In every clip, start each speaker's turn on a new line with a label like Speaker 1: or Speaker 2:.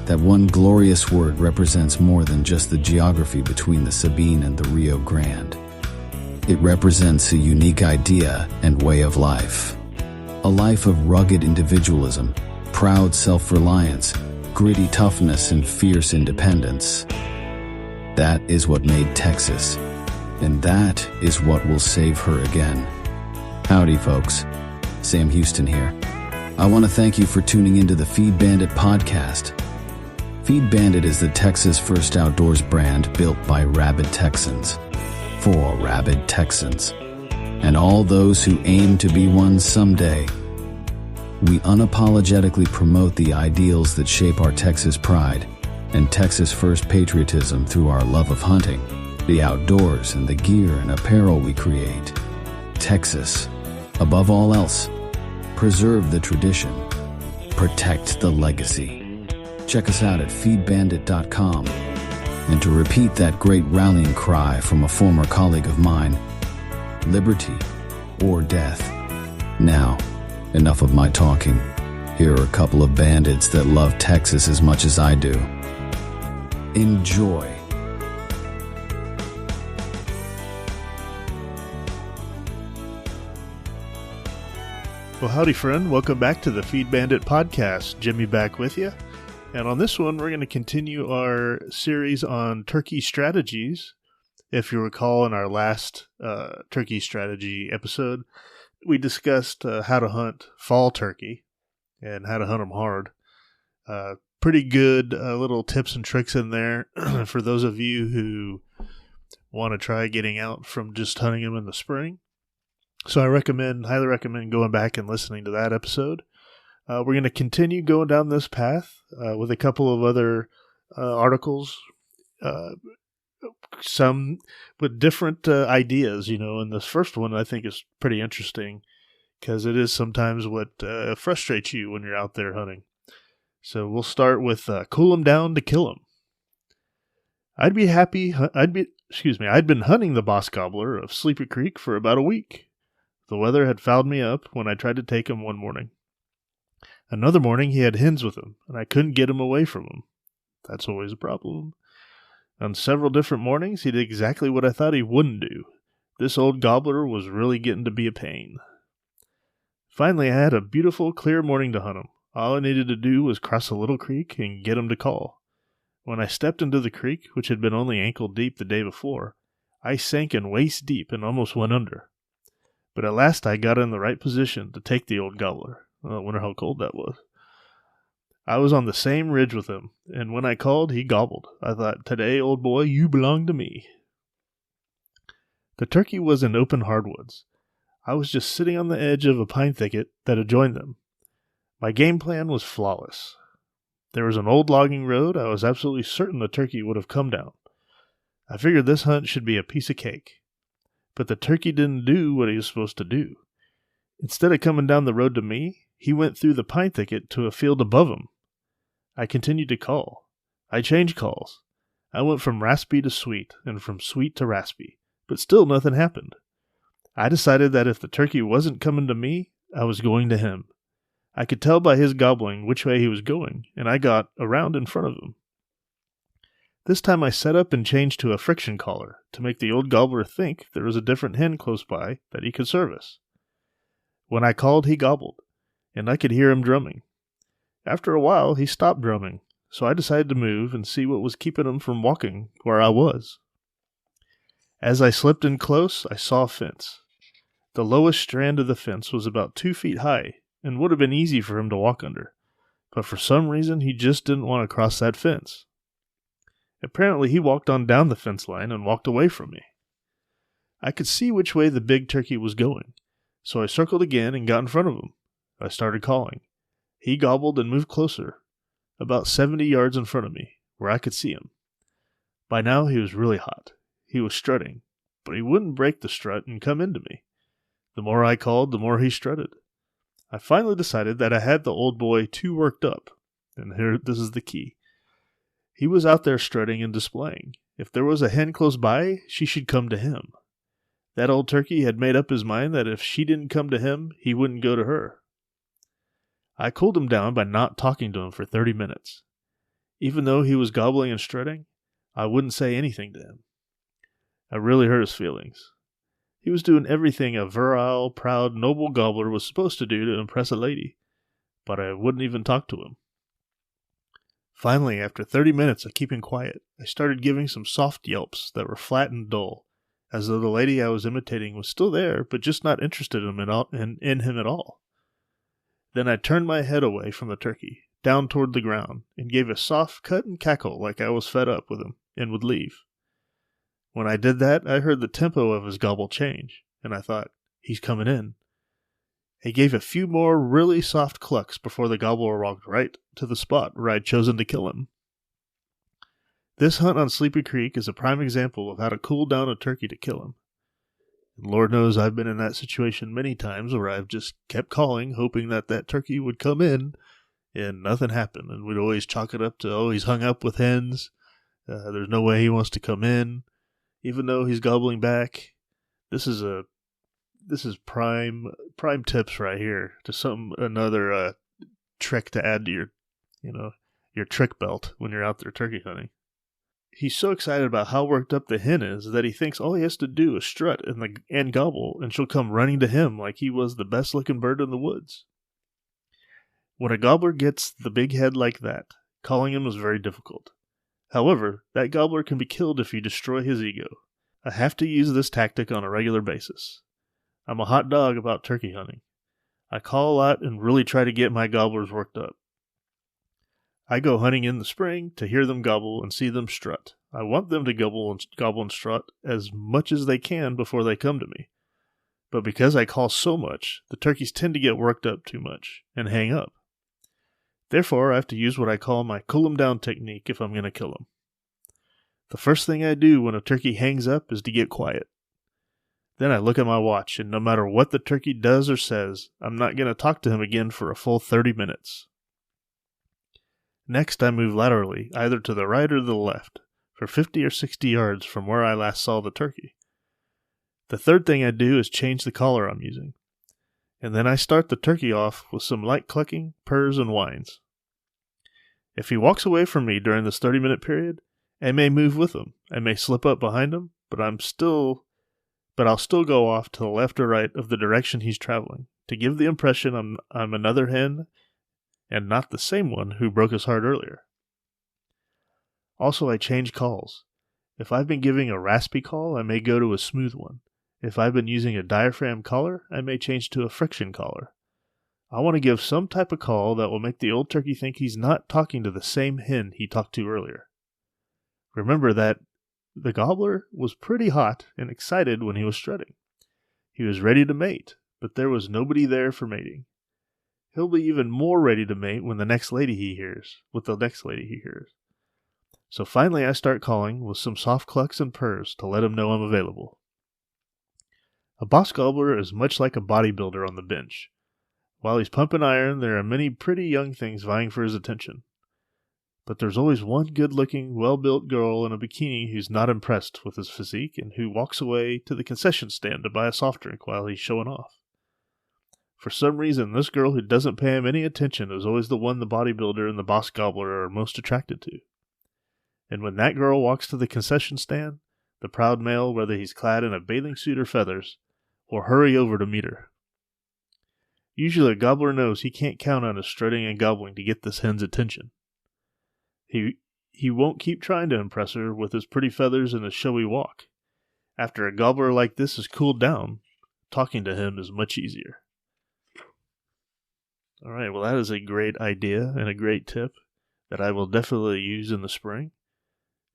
Speaker 1: That one glorious word represents more than just the geography between the Sabine and the Rio Grande. It represents a unique idea and way of life. A life of rugged individualism, proud self-reliance, gritty toughness, and fierce independence. That is what made Texas, and that is what will save her again. Howdy, folks. Sam Houston here. I want to thank you for tuning into the Feed Bandit podcast. Feed Bandit is the Texas first outdoors brand built by rabid Texans, for rabid Texans, and all those who aim to be one someday. We unapologetically promote the ideals that shape our Texas pride and Texas first patriotism through our love of hunting, the outdoors, and the gear and apparel we create. Texas, above all else, preserve the tradition, protect the legacy. Check us out at feedbandit.com. And to repeat that great rallying cry from a former colleague of mine, liberty or death. Now, enough of my talking. Here are a couple of bandits that love Texas as much as I do. Enjoy.
Speaker 2: Well, howdy, friend. Welcome back to the Feed Bandit podcast. Jimmy back with you. And on this one, we're going to continue our series on turkey strategies. If you recall, in our last turkey strategy episode, we discussed how to hunt fall turkey and how to hunt them hard. Pretty good little tips and tricks in there for those of you who want to try getting out from just hunting them in the spring. So I highly recommend going back and listening to that episode. We're going to continue going down this path with a couple of other articles, some with different ideas, and this first one I think is pretty interesting because it is sometimes what frustrates you when you're out there hunting. So we'll start with cool 'em down to kill 'em. I'd been hunting the boss gobbler of Sleepy Creek for about a week. The weather had fouled me up when I tried to take him one morning. Another morning he had hens with him, and I couldn't get him away from him. That's always a problem. On several different mornings, he did exactly what I thought he wouldn't do. This old gobbler was really getting to be a pain. Finally, I had a beautiful, clear morning to hunt him. All I needed to do was cross a little creek and get him to call. When I stepped into the creek, which had been only ankle deep the day before, I sank in waist deep and almost went under. But at last I got in the right position to take the old gobbler. I wonder how cold that was. I was on the same ridge with him, and when I called, he gobbled. I thought, today, old boy, you belong to me. The turkey was in open hardwoods. I was just sitting on the edge of a pine thicket that adjoined them. My game plan was flawless. There was an old logging road I was absolutely certain the turkey would have come down. I figured this hunt should be a piece of cake. But the turkey didn't do what he was supposed to do. Instead of coming down the road to me, he went through the pine thicket to a field above him. I continued to call. I changed calls. I went from raspy to sweet, and from sweet to raspy, but still nothing happened. I decided that if the turkey wasn't coming to me, I was going to him. I could tell by his gobbling which way he was going, and I got around in front of him. This time I set up and changed to a friction collar to make the old gobbler think there was a different hen close by that he could service. When I called, he gobbled, and I could hear him drumming. After a while, he stopped drumming, so I decided to move and see what was keeping him from walking where I was. As I slipped in close, I saw a fence. The lowest strand of the fence was about 2 feet high and would have been easy for him to walk under, but for some reason he just didn't want to cross that fence. Apparently he walked on down the fence line and walked away from me. I could see which way the big turkey was going, so I circled again and got in front of him. I started calling. He gobbled and moved closer, about 70 yards in front of me, where I could see him. By now he was really hot. He was strutting, but he wouldn't break the strut and come into me. The more I called, the more he strutted. I finally decided that I had the old boy too worked up, and this is the key. He was out there strutting and displaying. If there was a hen close by, she should come to him. That old turkey had made up his mind that if she didn't come to him, he wouldn't go to her. I cooled him down by not talking to him for 30 minutes. Even though he was gobbling and strutting, I wouldn't say anything to him. I really hurt his feelings. He was doing everything a virile, proud, noble gobbler was supposed to do to impress a lady, but I wouldn't even talk to him. Finally, after 30 minutes of keeping quiet, I started giving some soft yelps that were flat and dull, as though the lady I was imitating was still there, but just not interested in him at all. Then I turned my head away from the turkey, down toward the ground, and gave a soft cut and cackle like I was fed up with him and would leave. When I did that, I heard the tempo of his gobble change, and I thought, he's coming in. He gave a few more really soft clucks before the gobbler walked right to the spot where I'd chosen to kill him. This hunt on Sleepy Creek is a prime example of how to cool down a turkey to kill him. And Lord knows I've been in that situation many times where I've just kept calling, hoping that turkey would come in, and nothing happened. And we'd always chalk it up to, oh, he's hung up with hens. There's no way he wants to come in, even though he's gobbling back. This is prime tips right here to another trick to add to your trick belt when you're out there turkey hunting. He's so excited about how worked up the hen is that he thinks all he has to do is strut and gobble, and she'll come running to him like he was the best looking bird in the woods. When a gobbler gets the big head like that, calling him is very difficult. However, that gobbler can be killed if you destroy his ego. I have to use this tactic on a regular basis. I'm a hot dog about turkey hunting. I call a lot and really try to get my gobblers worked up. I go hunting in the spring to hear them gobble and see them strut. I want them to gobble and strut as much as they can before they come to me. But because I call so much, the turkeys tend to get worked up too much and hang up. Therefore, I have to use what I call my cool 'em down technique if I'm going to kill them. The first thing I do when a turkey hangs up is to get quiet. Then I look at my watch, and no matter what the turkey does or says, I'm not going to talk to him again for a full 30 minutes. Next, I move laterally, either to the right or the left, for 50 or 60 yards from where I last saw the turkey. The third thing I do is change the collar I'm using, and then I start the turkey off with some light clucking, purrs, and whines. If he walks away from me during this 30-minute period, I may move with him. I may slip up behind him, but I'll still go off to the left or right of the direction he's traveling, to give the impression I'm another hen and not the same one who broke his heart earlier. Also, I change calls. If I've been giving a raspy call, I may go to a smooth one. If I've been using a diaphragm collar, I may change to a friction collar. I want to give some type of call that will make the old turkey think he's not talking to the same hen he talked to earlier. Remember that the gobbler was pretty hot and excited when he was strutting. He was ready to mate, but there was nobody there for mating. He'll be even more ready to mate with the next lady he hears. So finally I start calling with some soft clucks and purrs to let him know I'm available. A boss gobbler is much like a bodybuilder on the bench. While he's pumping iron, there are many pretty young things vying for his attention. But there's always one good-looking, well-built girl in a bikini who's not impressed with his physique and who walks away to the concession stand to buy a soft drink while he's showing off. For some reason, this girl who doesn't pay him any attention is always the one the bodybuilder and the boss gobbler are most attracted to. And when that girl walks to the concession stand, the proud male, whether he's clad in a bathing suit or feathers, will hurry over to meet her. Usually a gobbler knows he can't count on his strutting and gobbling to get this hen's attention. He won't keep trying to impress her with his pretty feathers and his showy walk. After a gobbler like this has cooled down, talking to him is much easier. Alright, well that is a great idea and a great tip that I will definitely use in the spring.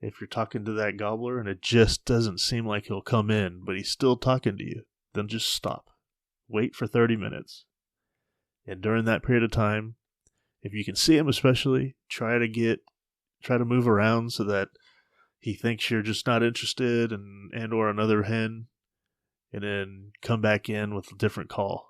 Speaker 2: If you're talking to that gobbler and it just doesn't seem like he'll come in, but he's still talking to you, then just stop. Wait for 30 minutes. And during that period of time, if you can see him especially, try to move around so that he thinks you're just not interested and or another hen, and then come back in with a different call.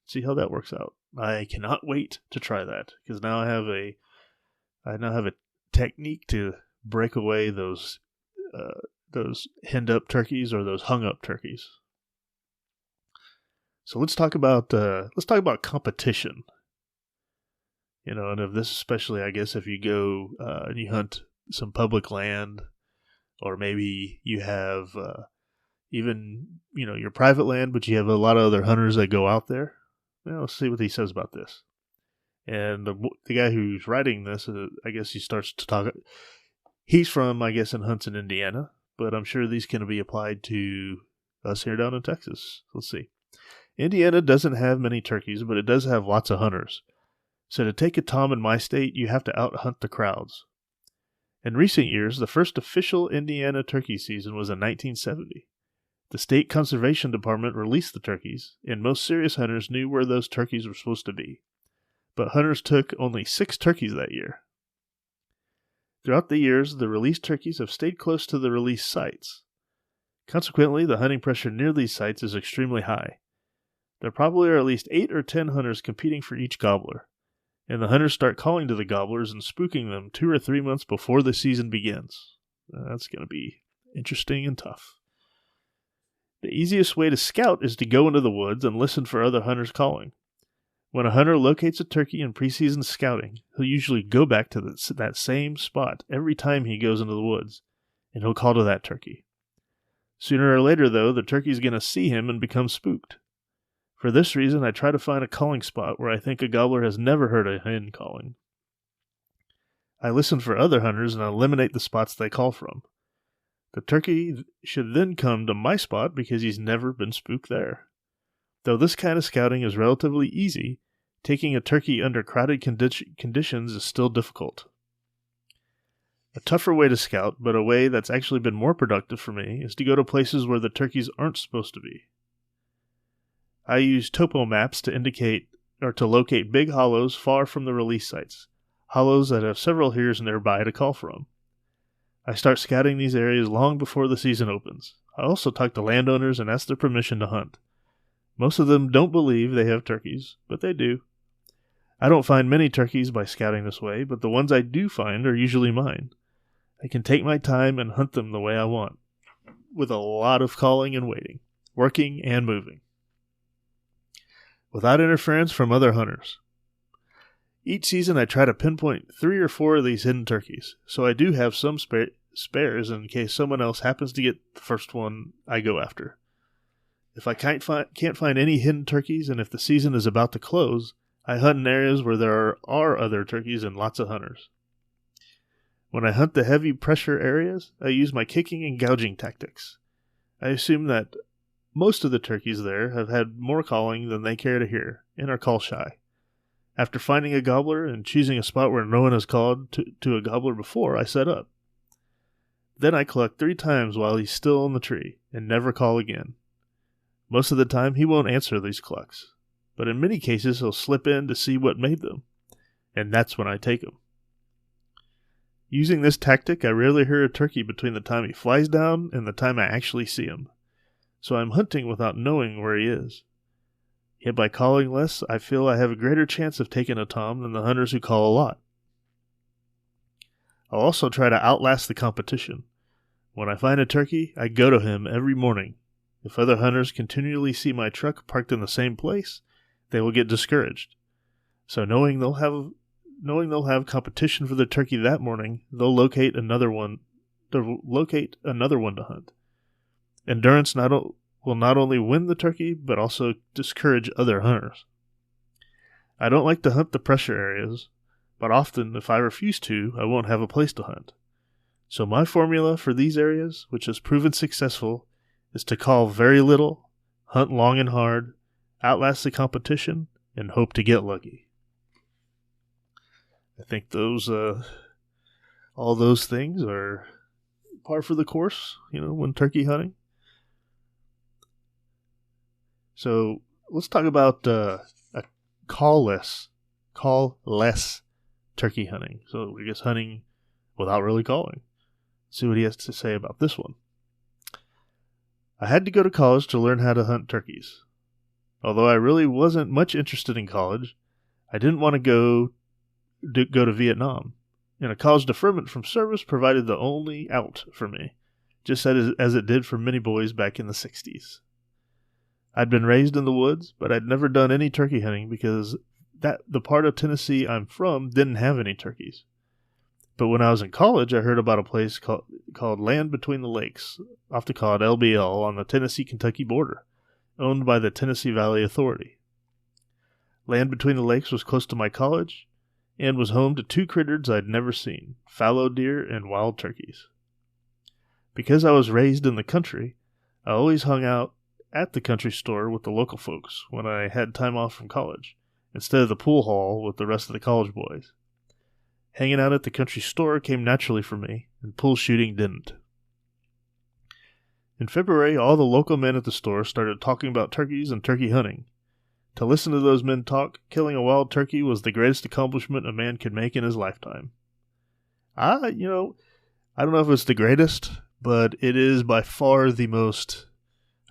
Speaker 2: See how that works out. I cannot wait to try that, because now I now have a technique to break away those henned up turkeys or those hung up turkeys. So let's talk about competition. And if this, especially, I guess, if you go and you hunt some public land, or maybe you have even, your private land, but you have a lot of other hunters that go out there. Let's see what he says about this. And the guy who's writing this, I guess he starts to talk. He's from, I guess, in Huntston, Indiana, but I'm sure these can be applied to us here down in Texas. Let's see. Indiana doesn't have many turkeys, but it does have lots of hunters. So to take a tom in my state, you have to out-hunt the crowds. In recent years, the first official Indiana turkey season was in 1970. The state conservation department released the turkeys, and most serious hunters knew where those turkeys were supposed to be. But hunters took only 6 turkeys that year. Throughout the years, the released turkeys have stayed close to the released sites. Consequently, the hunting pressure near these sites is extremely high. There probably are at least 8 or 10 hunters competing for each gobbler, and the hunters start calling to the gobblers and spooking them 2 or 3 months before the season begins. That's going to be interesting and tough. The easiest way to scout is to go into the woods and listen for other hunters calling. When a hunter locates a turkey in preseason scouting, he'll usually go back to that same spot every time he goes into the woods, and he'll call to that turkey. Sooner or later, though, the turkey's going to see him and become spooked. For this reason, I try to find a calling spot where I think a gobbler has never heard a hen calling. I listen for other hunters and eliminate the spots they call from. The turkey should then come to my spot because he's never been spooked there. Though this kind of scouting is relatively easy, taking a turkey under crowded conditions is still difficult. A tougher way to scout, but a way that's actually been more productive for me, is to go to places where the turkeys aren't supposed to be. I use topo maps to indicate or to locate big hollows far from the release sites, hollows that have several hears nearby to call from. I start scouting these areas long before the season opens. I also talk to landowners and ask their permission to hunt. Most of them don't believe they have turkeys, but they do. I don't find many turkeys by scouting this way, but the ones I do find are usually mine. I can take my time and hunt them the way I want, with a lot of calling and waiting, working and moving, without interference from other hunters. Each season I try to pinpoint 3 or 4 of these hidden turkeys, so I do have some spares in case someone else happens to get the first one I go after. If I can't find any hidden turkeys, and if the season is about to close, I hunt in areas where there are other turkeys and lots of hunters. When I hunt the heavy pressure areas, I use my kicking and gouging tactics. I assume that most of the turkeys there have had more calling than they care to hear, and are call shy. After finding a gobbler and choosing a spot where no one has called to a gobbler before, I set up. Then I cluck 3 times while he's still in the tree, and never call again. Most of the time he won't answer these clucks, but in many cases he'll slip in to see what made them, and that's when I take him. Using this tactic, I rarely hear a turkey between the time he flies down and the time I actually see him, so I'm hunting without knowing where he is. Yet by calling less, I feel I have a greater chance of taking a tom than the hunters who call a lot. I'll also try to outlast the competition. When I find a turkey, I go to him every morning. If other hunters continually see my truck parked in the same place, they will get discouraged. So knowing they'll have competition for the turkey that morning, they'll locate another one to hunt. Endurance will not only win the turkey, but also discourage other hunters. I don't like to hunt the pressure areas, but often, if I refuse to, I won't have a place to hunt. So my formula for these areas, which has proven successful, is to call very little, hunt long and hard, outlast the competition, and hope to get lucky. I think all those things are par for the course, when turkey hunting. So let's talk about a call-less turkey hunting. So we're just hunting without really calling. See what he has to say about this one. I had to go to college to learn how to hunt turkeys. Although I really wasn't much interested in college, I didn't want to go to Vietnam, and a college deferment from service provided the only out for me, just as it did for many boys back in the 60s. I'd been raised in the woods, but I'd never done any turkey hunting because the part of Tennessee I'm from didn't have any turkeys. But when I was in college, I heard about a place called Land Between the Lakes, often called LBL, on the Tennessee-Kentucky border, owned by the Tennessee Valley Authority. Land Between the Lakes was close to my college and was home to two critters I'd never seen, fallow deer and wild turkeys. Because I was raised in the country, I always hung out at the country store with the local folks when I had time off from college, instead of the pool hall with the rest of the college boys. Hanging out at the country store came naturally for me, and pool shooting didn't. In February, all the local men at the store started talking about turkeys and turkey hunting. To listen to those men talk, killing a wild turkey was the greatest accomplishment a man could make in his lifetime. I don't know if it's the greatest, but it is by far the most,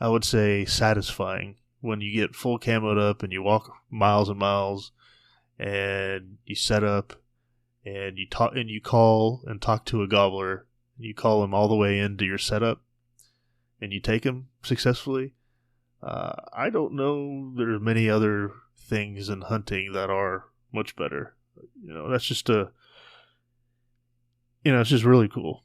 Speaker 2: I would say, satisfying when you get full camoed up and you walk miles and miles and you set up and you talk and you call and talk to a gobbler. You call him all the way into your setup and you take him successfully. I don't know there's many other things in hunting that are much better. That's just it's just really cool.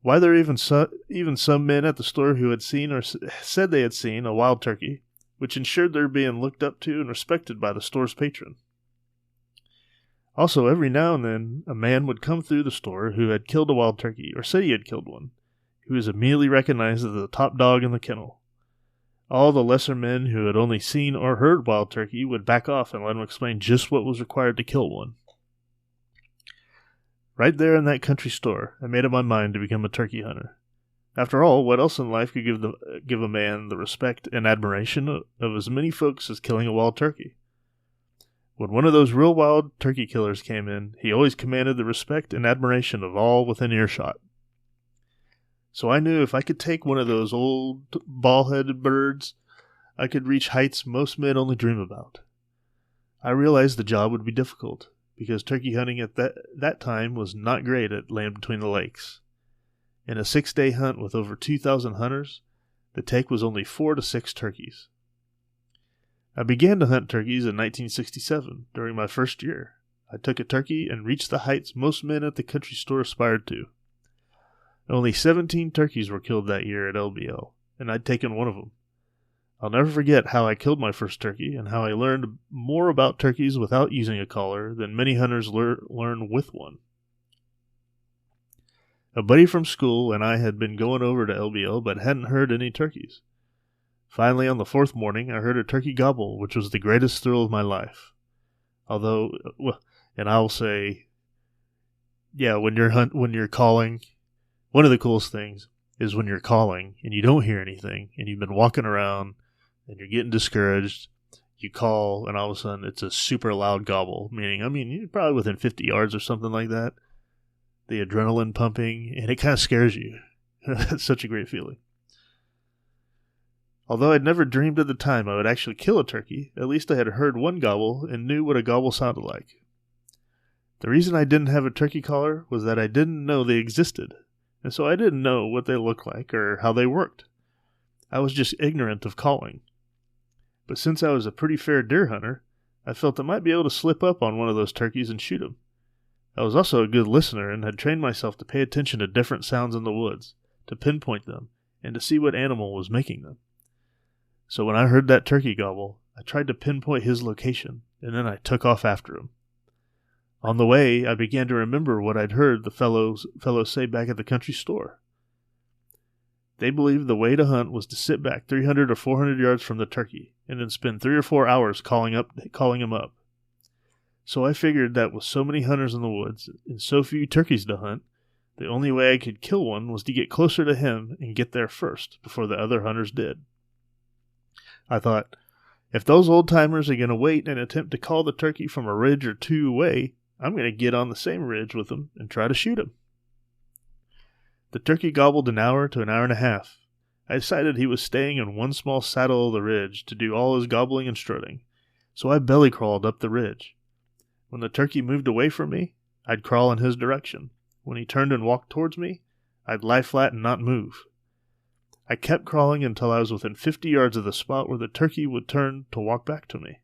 Speaker 2: Why there are even some men at the store who had seen or said they had seen a wild turkey, which ensured they're being looked up to and respected by the store's patron. Also, every now and then, a man would come through the store who had killed a wild turkey, or said he had killed one, who was immediately recognized as the top dog in the kennel. All the lesser men who had only seen or heard wild turkey would back off and let him explain just what was required to kill one. Right there in that country store, I made up my mind to become a turkey hunter. After all, what else in life could give a man the respect and admiration of as many folks as killing a wild turkey? When one of those real wild turkey killers came in, he always commanded the respect and admiration of all within earshot. So I knew if I could take one of those old ball-headed birds, I could reach heights most men only dream about. I realized the job would be difficult, because turkey hunting at that time was not great at Land Between the Lakes. In a 6-day hunt with over 2,000 hunters, the take was only 4 to 6 turkeys. I began to hunt turkeys in 1967, during my first year. I took a turkey and reached the heights most men at the country store aspired to. Only 17 turkeys were killed that year at LBL, and I'd taken one of them. I'll never forget how I killed my first turkey and how I learned more about turkeys without using a collar than many hunters learn with one. A buddy from school and I had been going over to LBL but hadn't heard any turkeys. Finally, on the 4th morning, I heard a turkey gobble, which was the greatest thrill of my life. And I'll say, when you're calling, one of the coolest things is when you're calling and you don't hear anything and you've been walking around and you're getting discouraged, you call and all of a sudden it's a super loud gobble, meaning, you're probably within 50 yards or something like that. The adrenaline pumping, and it kind of scares you. That's such a great feeling. Although I'd never dreamed at the time I would actually kill a turkey, at least I had heard one gobble and knew what a gobble sounded like. The reason I didn't have a turkey collar was that I didn't know they existed, and so I didn't know what they looked like or how they worked. I was just ignorant of calling. But since I was a pretty fair deer hunter, I felt I might be able to slip up on one of those turkeys and shoot him. I was also a good listener and had trained myself to pay attention to different sounds in the woods, to pinpoint them, and to see what animal was making them. So when I heard that turkey gobble, I tried to pinpoint his location, and then I took off after him. On the way, I began to remember what I'd heard the fellows say back at the country store. They believed the way to hunt was to sit back 300 or 400 yards from the turkey, and then spend 3 or 4 hours calling him up. So I figured that with so many hunters in the woods and so few turkeys to hunt, the only way I could kill one was to get closer to him and get there first, before the other hunters did. I thought, if those old-timers are going to wait and attempt to call the turkey from a ridge or 2 away, I'm going to get on the same ridge with them and try to shoot him. The turkey gobbled an hour to an hour and a half. I decided he was staying in one small saddle of the ridge to do all his gobbling and strutting, so I belly crawled up the ridge. When the turkey moved away from me, I'd crawl in his direction. When he turned and walked towards me, I'd lie flat and not move. I kept crawling until I was within 50 yards of the spot where the turkey would turn to walk back to me.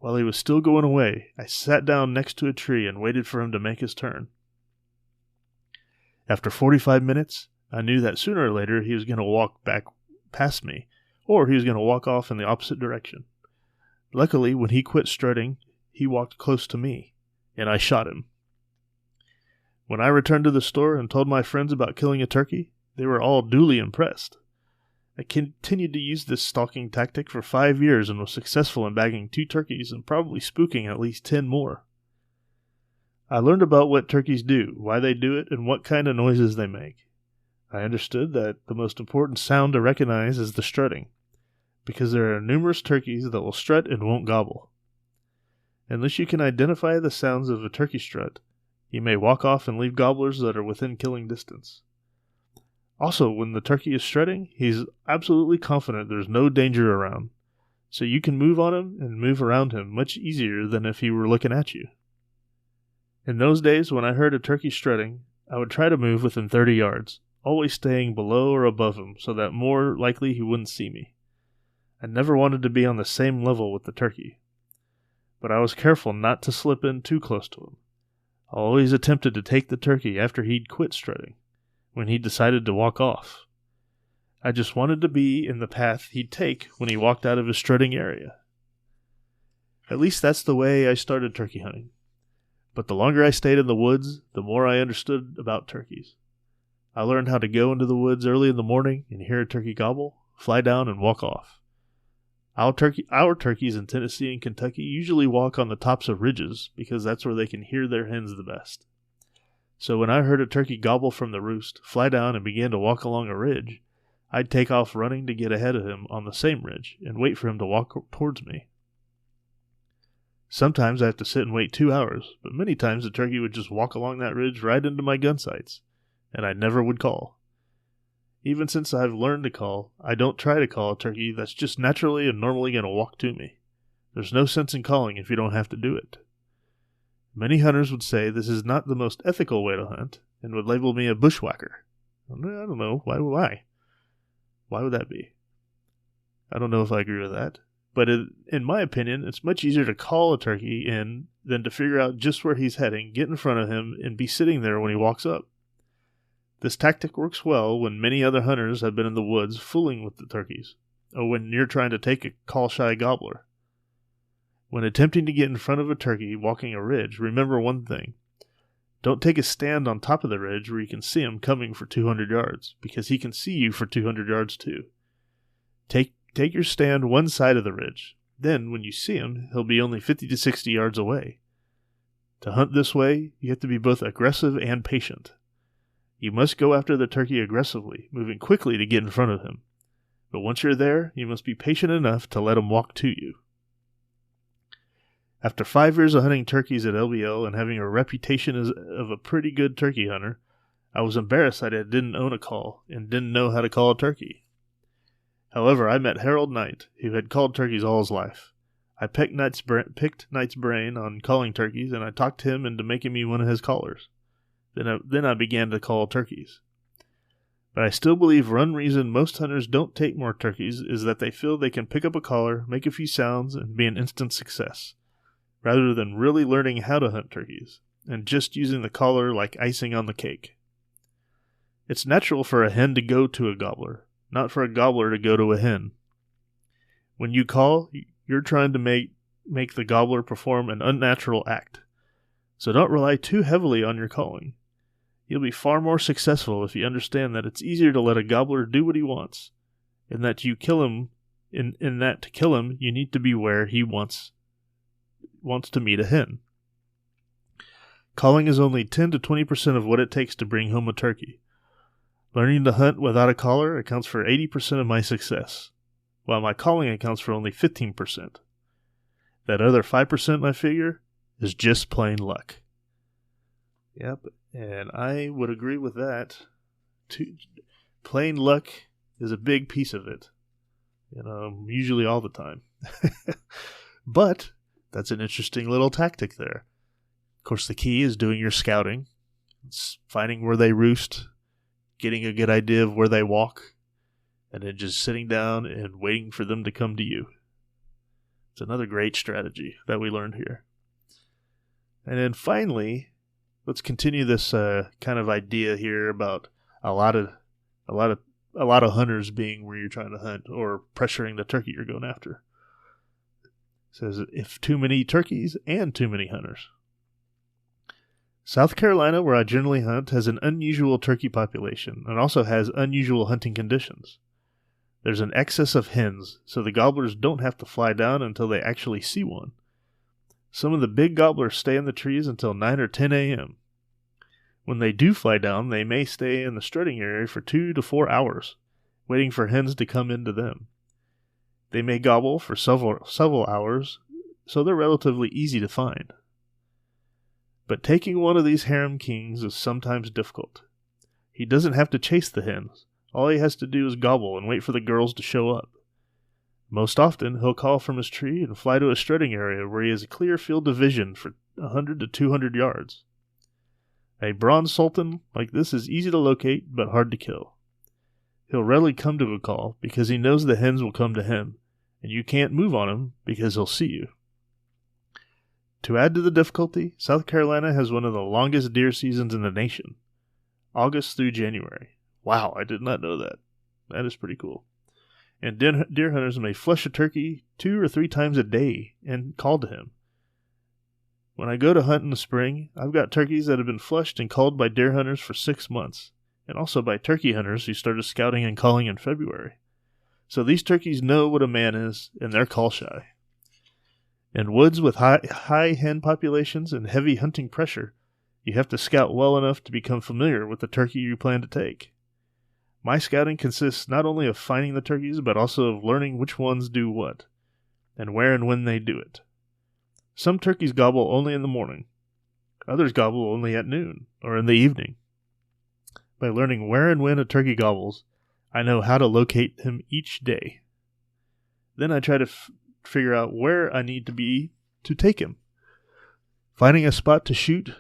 Speaker 2: While he was still going away, I sat down next to a tree and waited for him to make his turn. After 45 minutes, I knew that sooner or later he was going to walk back past me, or he was going to walk off in the opposite direction. Luckily, when he quit strutting, he walked close to me, and I shot him. When I returned to the store and told my friends about killing a turkey, they were all duly impressed. I continued to use this stalking tactic for 5 years and was successful in bagging 2 turkeys and probably spooking at least 10 more. I learned about what turkeys do, why they do it, and what kind of noises they make. I understood that the most important sound to recognize is the strutting, because there are numerous turkeys that will strut and won't gobble. Unless you can identify the sounds of a turkey strut, you may walk off and leave gobblers that are within killing distance. Also, when the turkey is strutting, he's absolutely confident there's no danger around, so you can move on him and move around him much easier than if he were looking at you. In those days, when I heard a turkey strutting, I would try to move within 30 yards, always staying below or above him so that more likely he wouldn't see me. I never wanted to be on the same level with the turkey, but I was careful not to slip in too close to him. I always attempted to take the turkey after he'd quit strutting, when he decided to walk off. I just wanted to be in the path he'd take when he walked out of his strutting area. At least that's the way I started turkey hunting. But the longer I stayed in the woods, the more I understood about turkeys. I learned how to go into the woods early in the morning and hear a turkey gobble, fly down, and walk off. Our turkeys in Tennessee and Kentucky usually walk on the tops of ridges because that's where they can hear their hens the best. So when I heard a turkey gobble from the roost, fly down, and begin to walk along a ridge, I'd take off running to get ahead of him on the same ridge and wait for him to walk towards me. Sometimes I have to sit and wait 2 hours, but many times the turkey would just walk along that ridge right into my gun sights, and I never would call. Even since I've learned to call, I don't try to call a turkey that's just naturally and normally going to walk to me. There's no sense in calling if you don't have to do it. Many hunters would say this is not the most ethical way to hunt, and would label me a bushwhacker. I don't know. Why? Why would that be? I don't know if I agree with that. But in my opinion, it's much easier to call a turkey in than to figure out just where he's heading, get in front of him, and be sitting there when he walks up. This tactic works well when many other hunters have been in the woods fooling with the turkeys, or when you're trying to take a call-shy gobbler. When attempting to get in front of a turkey walking a ridge, remember one thing. Don't take a stand on top of the ridge where you can see him coming for 200 yards, because he can see you for 200 yards too. Take your stand one side of the ridge. Then, when you see him, he'll be only 50 to 60 yards away. To hunt this way, you have to be both aggressive and patient. You must go after the turkey aggressively, moving quickly to get in front of him. But once you're there, you must be patient enough to let him walk to you. After 5 years of hunting turkeys at LBL and having a reputation of a pretty good turkey hunter, I was embarrassed that I didn't own a call and didn't know how to call a turkey. However, I met Harold Knight, who had called turkeys all his life. I picked Knight's brain on calling turkeys, and I talked him into making me one of his callers. Then I began to call turkeys. But I still believe one reason most hunters don't take more turkeys is that they feel they can pick up a caller, make a few sounds, and be an instant success, rather than really learning how to hunt turkeys, and just using the caller like icing on the cake. It's natural for a hen to go to a gobbler, not for a gobbler to go to a hen. When you call, you're trying to make the gobbler perform an unnatural act. So don't rely too heavily on your calling. You'll be far more successful if you understand that it's easier to let a gobbler do what he wants, and that you kill him in that to kill him, you need to be where he wants to meet a hen. Calling is only 10 to 20% of what it takes to bring home a turkey. Learning to hunt without a caller accounts for 80% of my success, while my calling accounts for only 15%. That other 5% I figure is just plain luck. Yep, and I would agree with that. Plain luck is a big piece of it. Usually all the time. But that's an interesting little tactic there. Of course, the key is doing your scouting, finding where they roost, getting a good idea of where they walk, and then just sitting down and waiting for them to come to you. It's another great strategy that we learned here. And then finally, let's continue this kind of idea here about a lot of hunters being where you're trying to hunt or pressuring the turkey you're going after. It says if too many turkeys and too many hunters. South Carolina, where I generally hunt, has an unusual turkey population and also has unusual hunting conditions. There's an excess of hens, so the gobblers don't have to fly down until they actually see one. Some of the big gobblers stay in the trees until 9 or 10 a.m. When they do fly down, they may stay in the strutting area for 2 to 4 hours, waiting for hens to come into them. They may gobble for several hours, so they're relatively easy to find. But taking one of these harem kings is sometimes difficult. He doesn't have to chase the hens. All he has to do is gobble and wait for the girls to show up. Most often, he'll call from his tree and fly to a strutting area where he has a clear field of vision for 100 to 200 yards. A bronze sultan like this is easy to locate but hard to kill. He'll readily come to a call because he knows the hens will come to him, and you can't move on him because he'll see you. To add to the difficulty, South Carolina has one of the longest deer seasons in the nation, August through January. Wow, I did not know that. That is pretty cool. And deer hunters may flush a turkey 2 or 3 times a day and call to him. When I go to hunt in the spring, I've got turkeys that have been flushed and called by deer hunters for 6 months, and also by turkey hunters who started scouting and calling in February. So these turkeys know what a man is, and they're call shy. In woods with high hen populations and heavy hunting pressure, you have to scout well enough to become familiar with the turkey you plan to take. My scouting consists not only of finding the turkeys, but also of learning which ones do what, and where and when they do it. Some turkeys gobble only in the morning. Others gobble only at noon, or in the evening. By learning where and when a turkey gobbles, I know how to locate him each day. Then I try to figure out where I need to be to take him. Finding a spot to shoot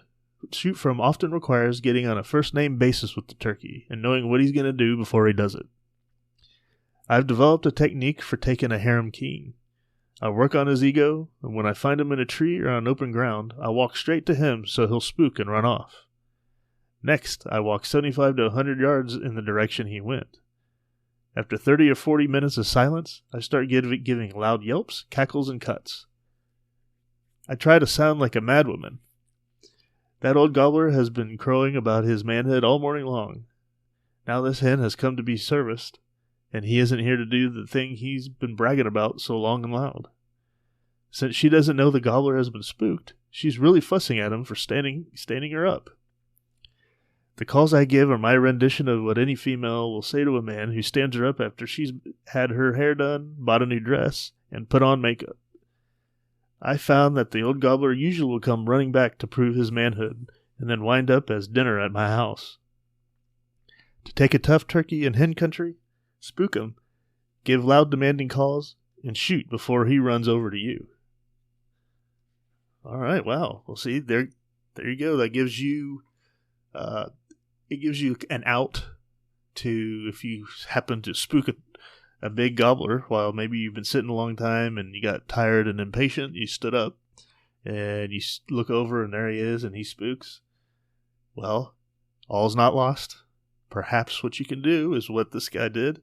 Speaker 2: from often requires getting on a first-name basis with the turkey and knowing what he's going to do before he does it. I've developed a technique for taking a harem king. I work on his ego, and when I find him in a tree or on open ground, I walk straight to him so he'll spook and run off. Next, I walk 75 to 100 yards in the direction he went. After 30 or 40 minutes of silence, I start giving loud yelps, cackles, and cuts. I try to sound like a madwoman. That old gobbler has been crowing about his manhood all morning long. Now this hen has come to be serviced, and he isn't here to do the thing he's been bragging about so long and loud. Since she doesn't know the gobbler has been spooked, she's really fussing at him for standing her up. The calls I give are my rendition of what any female will say to a man who stands her up after she's had her hair done, bought a new dress, and put on makeup. I found that the old gobbler usually will come running back to prove his manhood, and then wind up as dinner at my house. To take a tough turkey in hen country, spook him, give loud demanding calls, and shoot before he runs over to you. All right, wow. Well, see, there you go. That gives you, an out to if you happen to spook a big gobbler while maybe you've been sitting a long time and you got tired and impatient. You stood up and you look over and there he is and he spooks. Well, all's not lost. Perhaps what you can do is what this guy did,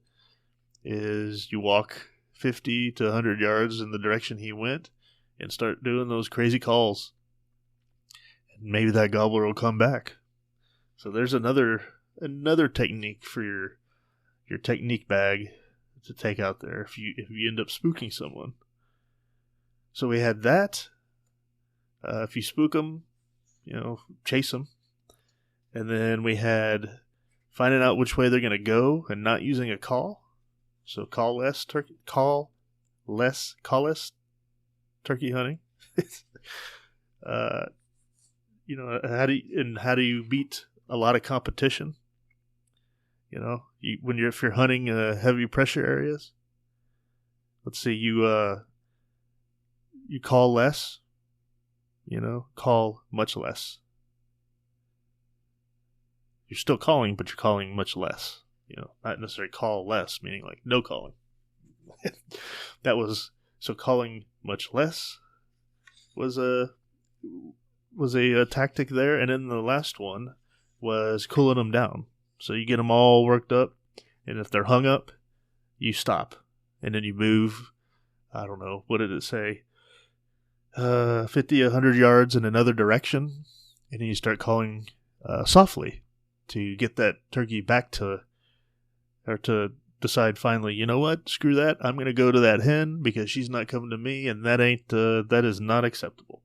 Speaker 2: is you walk 50 to 100 yards in the direction he went and start doing those crazy calls. And maybe that gobbler will come back. So there's another technique for your technique bag to take out there if you end up spooking someone. So we had that. If you spook them, chase them. And then we had finding out which way they're going to go and not using a call. So call less turkey hunting. How do you beat a lot of competition? If you're hunting heavy pressure areas, let's see, you call less, call much less. You're still calling, but you're calling much less. Not necessarily call less, meaning like no calling. So calling much less was a tactic there. And then the last one was cooling them down. So you get them all worked up, and if they're hung up, you stop, and then you move. I don't know, what did it say? 50, 100 yards in another direction, and then you start calling softly to get that turkey back to decide finally, you know what, screw that, I'm going to go to that hen because she's not coming to me, and that is not acceptable.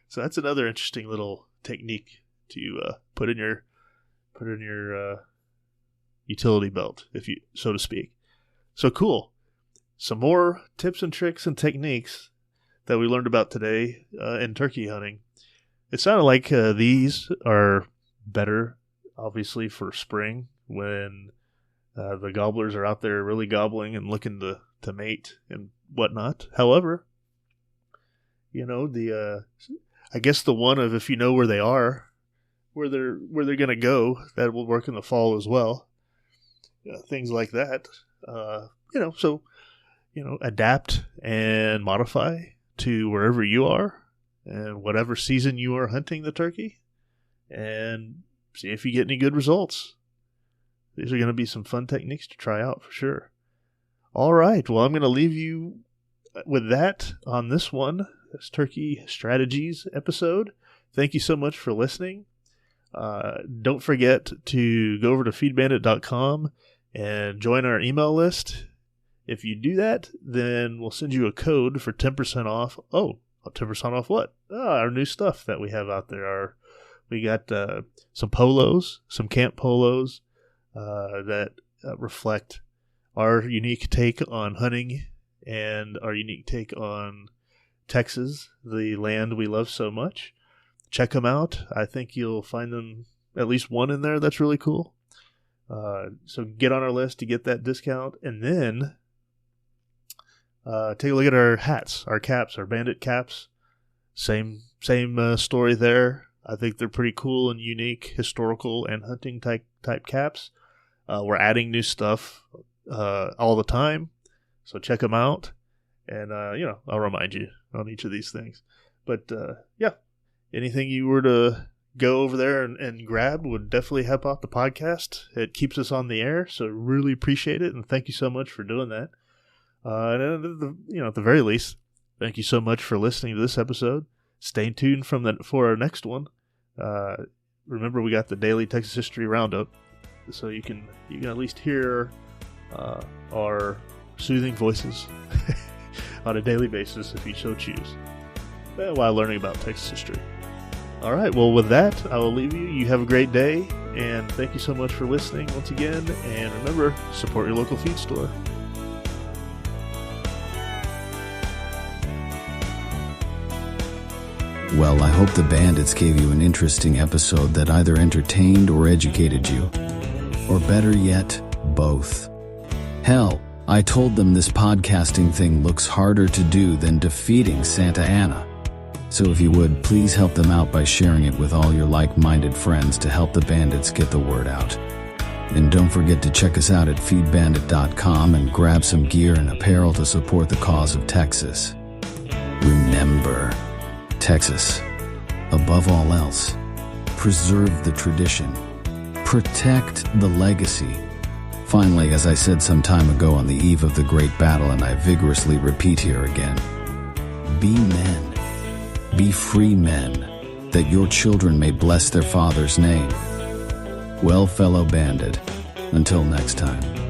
Speaker 2: So that's another interesting little technique to put in your utility belt, if you so to speak. So cool. Some more tips and tricks and techniques that we learned about today in turkey hunting. It sounded like these are better, obviously, for spring when the gobblers are out there really gobbling and looking to mate and whatnot. However, you know, I guess the one of if you know where they are, where they're going to go, that will work in the fall as well. Things like that. Adapt and modify to wherever you are and whatever season you are hunting the turkey, and see if you get any good results. These are going to be some fun techniques to try out for sure. All right. Well, I'm going to leave you with that on this Turkey Strategies episode. Thank you so much for listening. Don't forget to go over to feedbandit.com and join our email list. If you do that, then we'll send you a code for 10% off. Oh, 10% off what? Our new stuff that we have out there. We got some polos, some camp polos that reflect our unique take on hunting and our unique take on Texas, the land we love so much. Check them out. I think you'll find them, at least one in there that's really cool. So get on our list to get that discount. And then take a look at our hats, our caps, our bandit caps. Same story there. I think they're pretty cool and unique, historical and hunting type caps. We're adding new stuff all the time. So check them out. And, I'll remind you on each of these things. But, anything you were to go over there and grab would definitely help out the podcast. It keeps us on the air, so really appreciate it, and thank you so much for doing that. And at the very least, thank you so much for listening to this episode. Stay tuned for our next one. Remember, we got the daily Texas History Roundup, so you can at least hear our soothing voices on a daily basis if you so choose, while learning about Texas history. All right, well, with that, I will leave you. You have a great day, and thank you so much for listening once again. And remember, support your local feed store.
Speaker 1: Well, I hope the Bandits gave you an interesting episode that either entertained or educated you. Or better yet, both. Hell, I told them this podcasting thing looks harder to do than defeating Santa Anna. So if you would, please help them out by sharing it with all your like-minded friends to help the Bandits get the word out. And don't forget to check us out at feedbandit.com and grab some gear and apparel to support the cause of Texas. Remember, Texas, above all else, preserve the tradition, protect the legacy. Finally, as I said some time ago on the eve of the great battle, and I vigorously repeat here again, be men. Be free men, that your children may bless their father's name. Well, fellow bandit, until next time.